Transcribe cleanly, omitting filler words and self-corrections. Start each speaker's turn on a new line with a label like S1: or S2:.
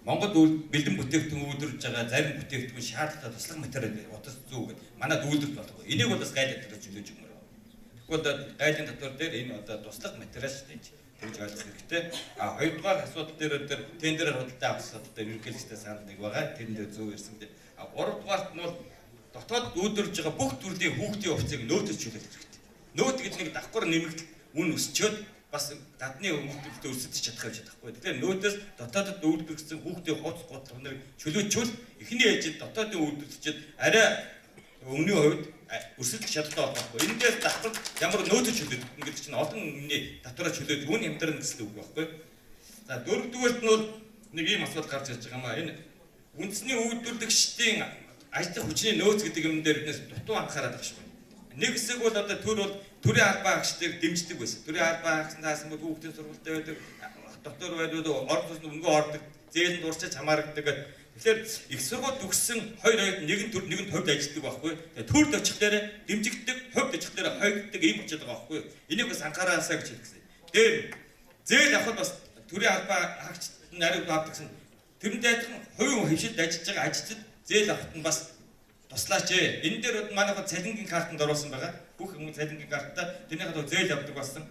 S1: Монгол бэлдэн бүтээгдэхүүн үйлдвэрлэж байгаа зарим бүтээгдэхүүн шаардлагатай туслах материал утас зүү гэдэг манад үйлдвэрлэж болох. Энийг бол бас гайлын дотор чөлөөж өгмөр байна. Тэгвэл гайлын дотор дээр энэ одоо туслах материал шүү дээ. Тэгж ойлгох хэрэгтэй. А хоёрдугаар асуудал дээр тендерээр худалдаа авах асуудал дээр ерөнхийлөгчтэй санал нэг байгаа. Тэрэн дээр зөв ярьсан дээ. А гуравдугаарт нь бол дотоод үйлдвэрлэж байгаа бүх төрлийн хүүхдийн хувьцааг нөөдөж чөлөөлөх хэрэгтэй. Нөөд гэдэг нэг давхар нэмэгдэл үн өсчөөд бас гадны үйлдвэрлэлд өрсөлдөж чадах юм шиг байхгүй. Тэгэхээр нөөдөөс дотоодод үйлдвэрлэгдсэн хүүхдийн хувьц готлоныг чөлөөчвөл эхний ээлжид дотоодын үйлдвэрлэгчид арай өмнөний хувьд өрсөлдөх чадaltaй байхгүй. Эндээс давхар ямар нөөдөж чөлөөдөг ингээд чинь олон өмнөний татвараа чөлөөд үүн хямдрын гэсэн үг байхгүй. За дөрөвдүгээрт нь бол нэг ийм асуудал гарч ирж байгаа маа. Энэ үндэсний үйлдвэрлэгчдийн ажлын хүчний нөөц гэдэг юм дээр биднээс дутуу анхаарал авах шүү. Нэг хэсэг бол одоо төрийн албан агчдыг дэмждэг байсан. Төрийн албан агч наасан бол хүүхдийн сургуультай байдаг, доктор байдаг, орон тусны өнгөө ордог, зээлэнд урчиж хамаардаг. Тэгэхээр их сургууль төгссөн хоёр хоёрт нэгэн хувьд ажилладаг байхгүй. Тэгээ төрд очихлаарэ дэмжигддэг, хувьд очихлаарэ хойгддаг ийм болчиход байгаа байхгүй. Энийг бас анхаараасаа гэж хэлсэн. Тэр зээл авахд бас төрийн албан агч нариуд авдаг гэсэн. Тэрнтэй адилхан хувийн хөвшилд ажиллаж байгаа ажилчид зээл авахт нь бас туслаач ээ. Энэ дээр манайхад цалингийн картанд оруулсан байгаа. Бүх хүмүүс цалингийн картаа тэрний хадаа зээл авдаг болсон.